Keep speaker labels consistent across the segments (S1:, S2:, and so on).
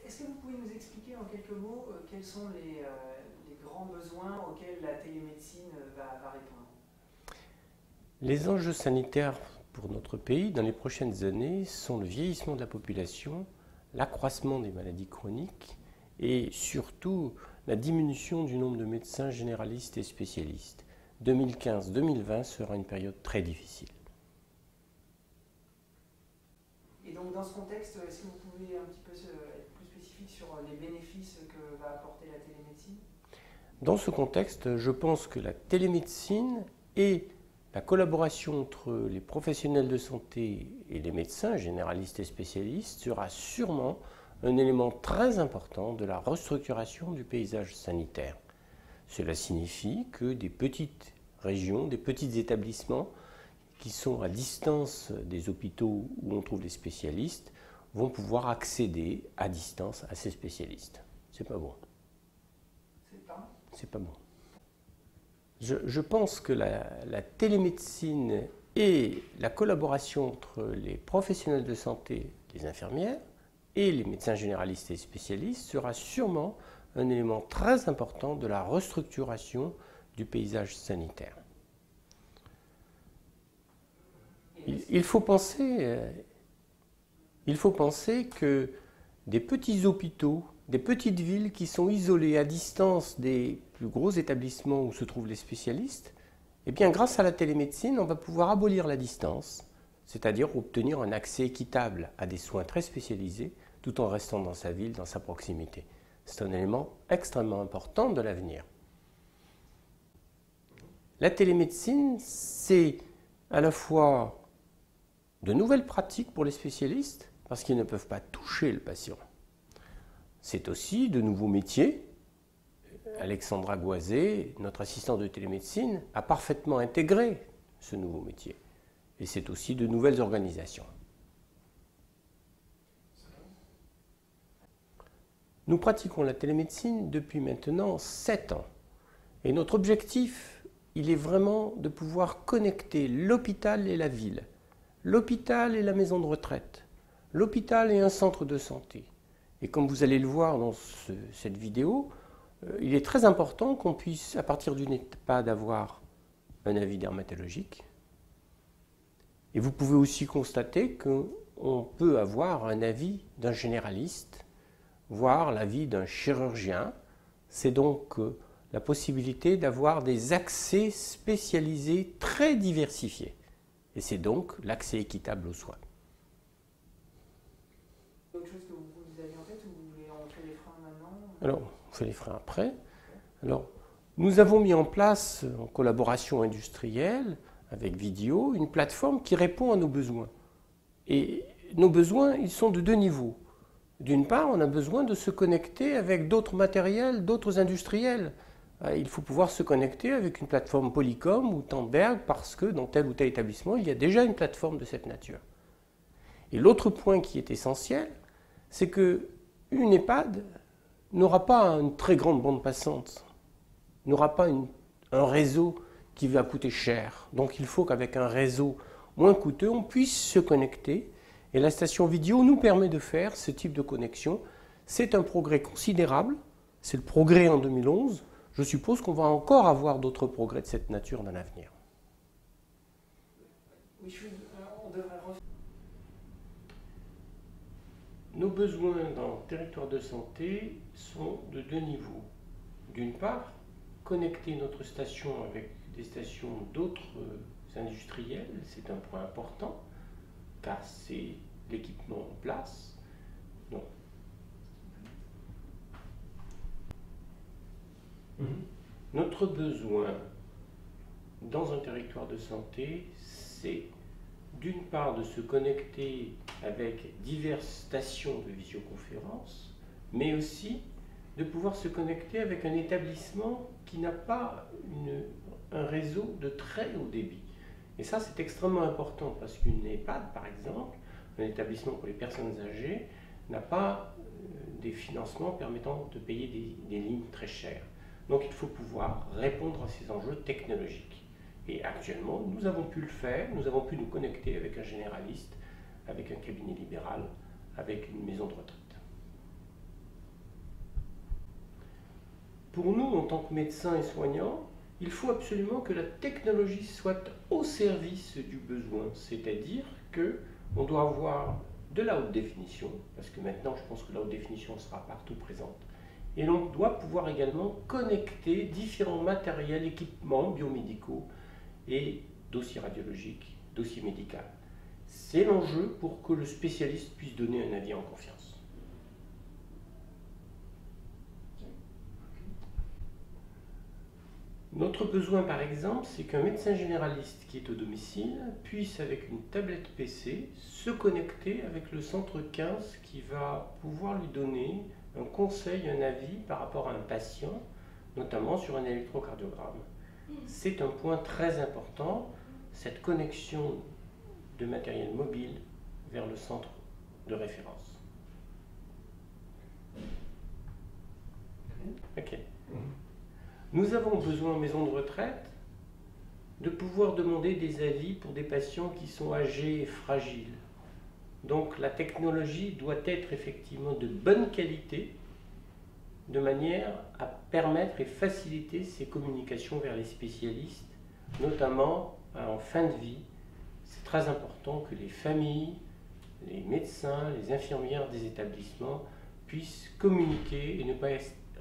S1: Est-ce que vous pouvez nous expliquer en quelques mots quels sont les grands besoins auxquels la télémédecine va répondre?
S2: Les enjeux sanitaires pour notre pays dans les prochaines années sont le vieillissement de la population, l'accroissement des maladies chroniques et surtout la diminution du nombre de médecins généralistes et spécialistes. 2015-2020 sera une période très difficile.
S1: Et donc dans ce contexte, est-ce que vous pouvez un petit peu être plus spécifique sur les bénéfices que va apporter la télémédecine?
S2: Dans ce contexte, je pense que la télémédecine et la collaboration entre les professionnels de santé et les médecins généralistes et spécialistes sera sûrement un élément très important de la restructuration du paysage sanitaire. Cela signifie que des petites régions, des petits établissements qui sont à distance des hôpitaux où on trouve les spécialistes vont pouvoir accéder à distance à ces spécialistes. C'est pas bon. C'est pas bon. Je pense que la télémédecine et la collaboration entre les professionnels de santé, les infirmières, et les médecins généralistes et spécialistes sera sûrement un élément très important de la restructuration du paysage sanitaire. Il faut penser que des petits hôpitaux, des petites villes qui sont isolées à distance des plus gros établissements où se trouvent les spécialistes, eh bien, grâce à la télémédecine, on va pouvoir abolir la distance, c'est-à-dire obtenir un accès équitable à des soins très spécialisés tout en restant dans sa ville, dans sa proximité. C'est un élément extrêmement important de l'avenir. La télémédecine, c'est à la fois de nouvelles pratiques pour les spécialistes, parce qu'ils ne peuvent pas toucher le patient. C'est aussi de nouveaux métiers. Alexandra Goisé, notre assistante de télémédecine, a parfaitement intégré ce nouveau métier. Et c'est aussi de nouvelles organisations. Nous pratiquons la télémédecine depuis maintenant 7 ans. Et notre objectif, il est vraiment de pouvoir connecter l'hôpital et la ville, l'hôpital et la maison de retraite, l'hôpital et un centre de santé. Et comme vous allez le voir dans cette vidéo, il est très important qu'on puisse, à partir d'une EHPAD, avoir un avis dermatologique. Et vous pouvez aussi constater qu'on peut avoir un avis d'un généraliste, voire l'avis d'un chirurgien. C'est donc la possibilité d'avoir des accès spécialisés très diversifiés. Et c'est donc l'accès équitable aux soins.
S1: Autre chose que vous avez en tête ou vous voulez en faire les freins maintenant?
S2: Alors, on fait les freins après. Alors, nous avons mis en place, en collaboration industrielle, avec Vidéo, une plateforme qui répond à nos besoins. Et nos besoins, ils sont de 2 niveaux. D'une part, on a besoin de se connecter avec d'autres matériels, d'autres industriels. Il faut pouvoir se connecter avec une plateforme Polycom ou Tandberg parce que dans tel ou tel établissement, il y a déjà une plateforme de cette nature. Et l'autre point qui est essentiel, c'est qu'une EHPAD n'aura pas une très grande bande passante, n'aura pas un réseau qui va coûter cher. Donc il faut qu'avec un réseau moins coûteux, on puisse se connecter. Et la station vidéo nous permet de faire ce type de connexion. C'est un progrès considérable. C'est le progrès en 2011. Je suppose qu'on va encore avoir d'autres progrès de cette nature dans l'avenir. Nos besoins dans le territoire de santé sont de 2 niveaux. D'une part, connecter notre station avec des stations d'autres industriels, c'est un point important, car c'est l'équipement en place. Donc, notre besoin dans un territoire de santé, c'est d'une part de se connecter avec diverses stations de visioconférence, mais aussi de pouvoir se connecter avec un établissement qui n'a pas un réseau de très haut débit. Et ça, c'est extrêmement important parce qu'une EHPAD, par exemple, un établissement pour les personnes âgées, n'a pas des financements permettant de payer des lignes très chères. Donc il faut pouvoir répondre à ces enjeux technologiques. Et actuellement, nous avons pu le faire, nous avons pu nous connecter avec un généraliste, avec un cabinet libéral, avec une maison de retraite. pour nous, en tant que médecins et soignants, il faut absolument que la technologie soit au service du besoin. C'est-à-dire qu'on doit avoir de la haute définition, parce que maintenant je pense que la haute définition sera partout présente. Et l'on doit pouvoir également connecter différents matériels, équipements biomédicaux et dossiers radiologiques, dossiers médicaux. C'est l'enjeu pour que le spécialiste puisse donner un avis en confiance. Notre besoin, par exemple, c'est qu'un médecin généraliste qui est au domicile puisse, avec une tablette PC, se connecter avec le centre 15 qui va pouvoir lui donner un conseil, un avis par rapport à un patient, notamment sur un électrocardiogramme. C'est un point très important, cette connexion de matériel mobile vers le centre de référence. Ok. Nous avons besoin en maison de retraite de pouvoir demander des avis pour des patients qui sont âgés et fragiles. Donc la technologie doit être effectivement de bonne qualité, de manière à permettre et faciliter ces communications vers les spécialistes, notamment en fin de vie. C'est très important que les familles, les médecins, les infirmières des établissements puissent communiquer et ne pas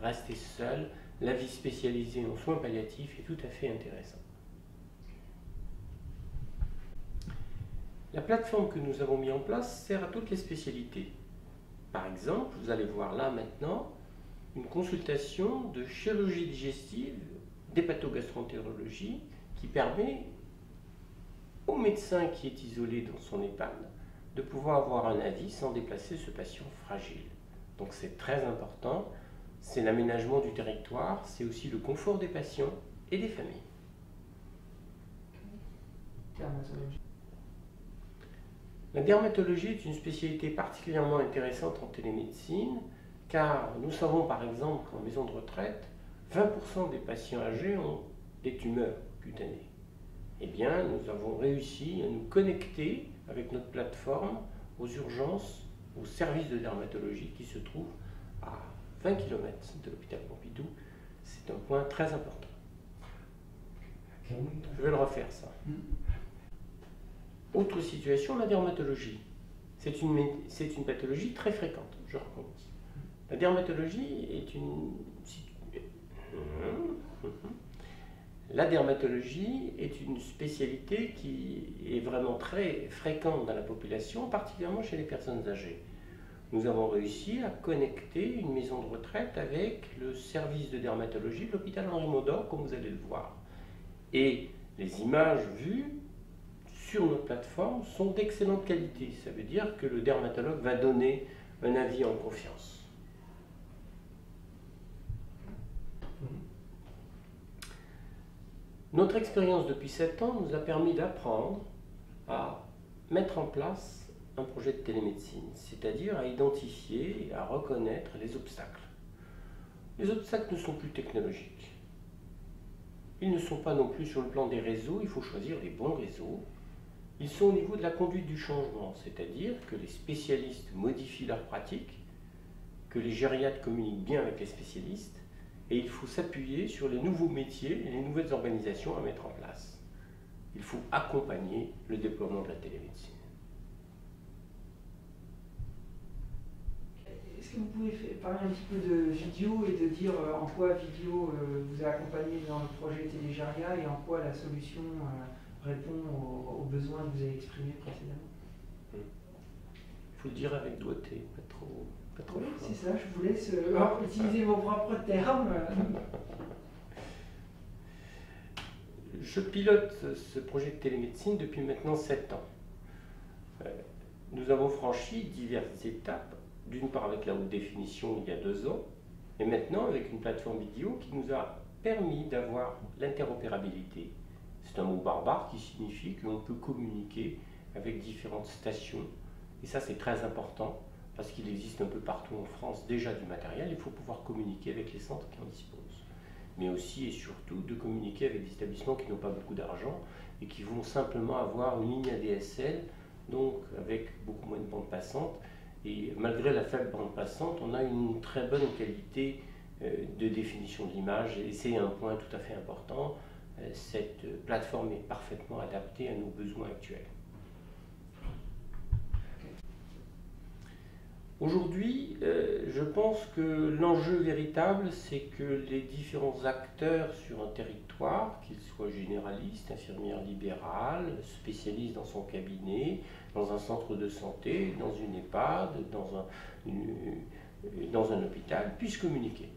S2: rester seuls. L'avis spécialisé en soins palliatifs est tout à fait intéressant. La plateforme que nous avons mise en place sert à toutes les spécialités. Par exemple, vous allez voir là maintenant une consultation de chirurgie digestive, d'hépatogastroentérologie, qui permet au médecin qui est isolé dans son EHPAD de pouvoir avoir un avis sans déplacer ce patient fragile. Donc c'est très important, c'est l'aménagement du territoire, c'est aussi le confort des patients et des familles.
S1: Dermatologie.
S2: La dermatologie est une spécialité particulièrement intéressante en télémédecine, car nous savons par exemple qu'en maison de retraite, 20% des patients âgés ont des tumeurs cutanées. Eh bien, nous avons réussi à nous connecter avec notre plateforme aux urgences, aux services de dermatologie qui se trouvent à 20 km de l'hôpital Pompidou. C'est un point très important. Je vais le refaire, ça. Autre situation, la dermatologie. C'est une pathologie très fréquente. Je recommence. La dermatologie est La dermatologie est une spécialité qui est vraiment très fréquente dans la population, particulièrement chez les personnes âgées. Nous avons réussi à connecter une maison de retraite avec le service de dermatologie de l'hôpital Henri-Mondor, comme vous allez le voir. Et les images vues sur notre plateforme sont d'excellente qualité. Ça veut dire que le dermatologue va donner un avis en confiance. Notre expérience depuis 7 ans nous a permis d'apprendre à mettre en place un projet de télémédecine, c'est-à-dire à identifier et à reconnaître les obstacles. Les obstacles ne sont plus technologiques. Ils ne sont pas non plus sur le plan des réseaux, il faut choisir les bons réseaux. Ils sont au niveau de la conduite du changement, c'est-à-dire que les spécialistes modifient leurs pratiques, que les gériatres communiquent bien avec les spécialistes, et il faut s'appuyer sur les nouveaux métiers et les nouvelles organisations à mettre en place. Il faut accompagner le déploiement de la télémédecine.
S1: Est-ce que vous pouvez parler un petit peu de vidéo et de dire en quoi vidéo vous a accompagné dans le projet Télégeria et en quoi la solution répond aux besoins que vous avez exprimés précédemment?
S2: Il faut le dire avec doigté, pas trop
S1: Oui,
S2: fort.
S1: c'est ça, je vous laisse utiliser vos propres termes.
S2: Je pilote ce projet de télémédecine depuis maintenant 7 ans. Nous avons franchi diverses étapes, d'une part avec la haute définition il y a 2 ans, et maintenant avec une plateforme vidéo qui nous a permis d'avoir l'interopérabilité. C'est un mot barbare qui signifie que l'on peut communiquer avec différentes stations, et ça c'est très important, parce qu'il existe un peu partout en France déjà du matériel, il faut pouvoir communiquer avec les centres qui en disposent. Mais aussi et surtout de communiquer avec des établissements qui n'ont pas beaucoup d'argent et qui vont simplement avoir une ligne ADSL, donc avec beaucoup moins de bande passante. Et malgré la faible bande passante, on a une très bonne qualité de définition de l'image, et c'est un point tout à fait important. Cette plateforme est parfaitement adaptée à nos besoins actuels. Aujourd'hui, je pense que l'enjeu véritable, c'est que les différents acteurs sur un territoire, qu'ils soient généralistes, infirmières libérales, spécialistes dans son cabinet, dans un centre de santé, dans une EHPAD, dans un hôpital, puissent communiquer.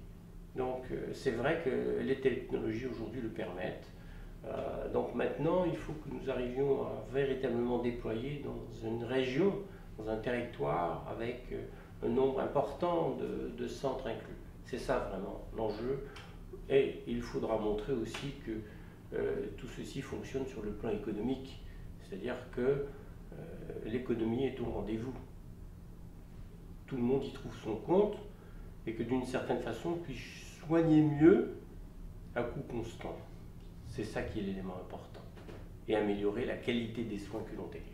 S2: Donc c'est vrai que les technologies aujourd'hui le permettent. Donc maintenant, il faut que nous arrivions à véritablement déployer dans une région, dans un territoire avec un nombre important de centres inclus. C'est ça vraiment l'enjeu. Et il faudra montrer aussi que tout ceci fonctionne sur le plan économique. C'est-à-dire que l'économie est au rendez-vous. Tout le monde y trouve son compte et que d'une certaine façon, on puisse soigner mieux à coût constant. C'est ça qui est l'élément important. Et améliorer la qualité des soins que l'on délivre.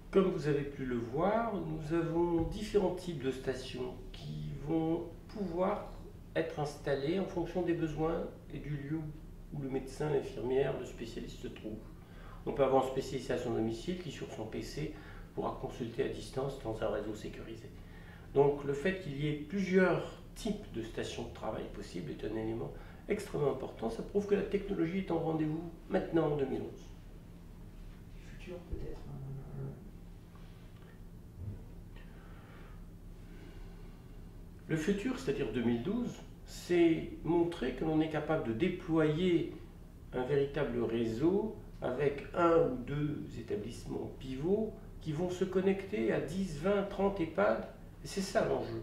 S2: Comme vous avez pu le voir, nous avons différents types de stations qui vont pouvoir être installées en fonction des besoins et du lieu où le médecin, l'infirmière, le spécialiste se trouve. On peut avoir un spécialiste à son domicile qui, sur son PC, pourra consulter à distance dans un réseau sécurisé. Donc le fait qu'il y ait plusieurs types de stations de travail possibles est un élément extrêmement important. Ça prouve que la technologie est en rendez-vous maintenant en 2011.
S1: Futur peut-être.
S2: Le futur, c'est-à-dire 2012, c'est montrer que l'on est capable de déployer un véritable réseau avec un ou deux établissements pivots qui vont se connecter à 10, 20, 30 EHPAD. Et c'est ça l'enjeu.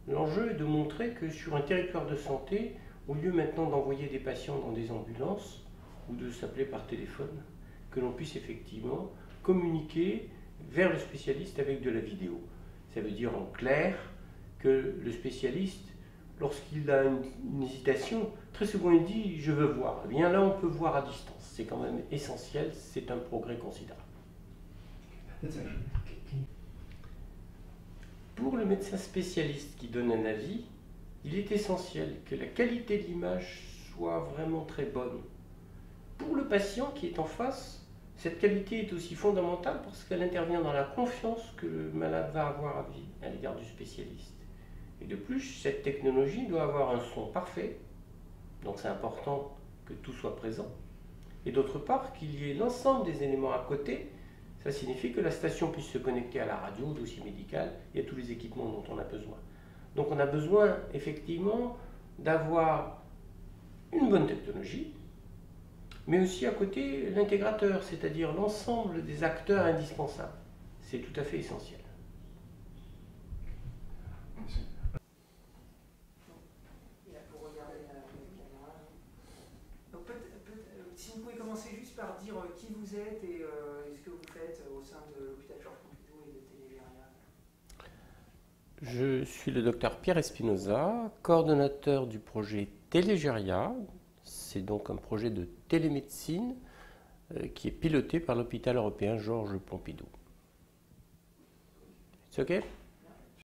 S2: L'enjeu est de montrer que sur un territoire de santé, au lieu maintenant d'envoyer des patients dans des ambulances ou de s'appeler par téléphone, que l'on puisse effectivement communiquer vers le spécialiste avec de la vidéo. Ça veut dire en clair que le spécialiste, lorsqu'il a une hésitation, très souvent il dit « je veux voir ». Eh bien là, on peut voir à distance. C'est quand même essentiel, c'est un progrès considérable. Pour le médecin spécialiste qui donne un avis, il est essentiel que la qualité de l'image soit vraiment très bonne. Pour le patient qui est en face, cette qualité est aussi fondamentale parce qu'elle intervient dans la confiance que le malade va avoir à l'égard du spécialiste. Et de plus, cette technologie doit avoir un son parfait, donc c'est important que tout soit présent. Et d'autre part, qu'il y ait l'ensemble des éléments à côté. Ça signifie que la station puisse se connecter à la radio, au dossier médical et à tous les équipements dont on a besoin. Donc on a besoin effectivement d'avoir une bonne technologie, mais aussi à côté l'intégrateur, c'est-à-dire l'ensemble des acteurs indispensables. C'est tout à fait essentiel.
S1: Si vous pouvez commencer juste par dire qui vous êtes et ce que vous faites au sein de l'hôpital Georges Pompidou et de Télégeria.
S2: Je suis le docteur Pierre Espinosa, coordonnateur du projet Télégeria. C'est donc un projet de télémédecine qui est piloté par l'hôpital européen Georges Pompidou. C'est OK ?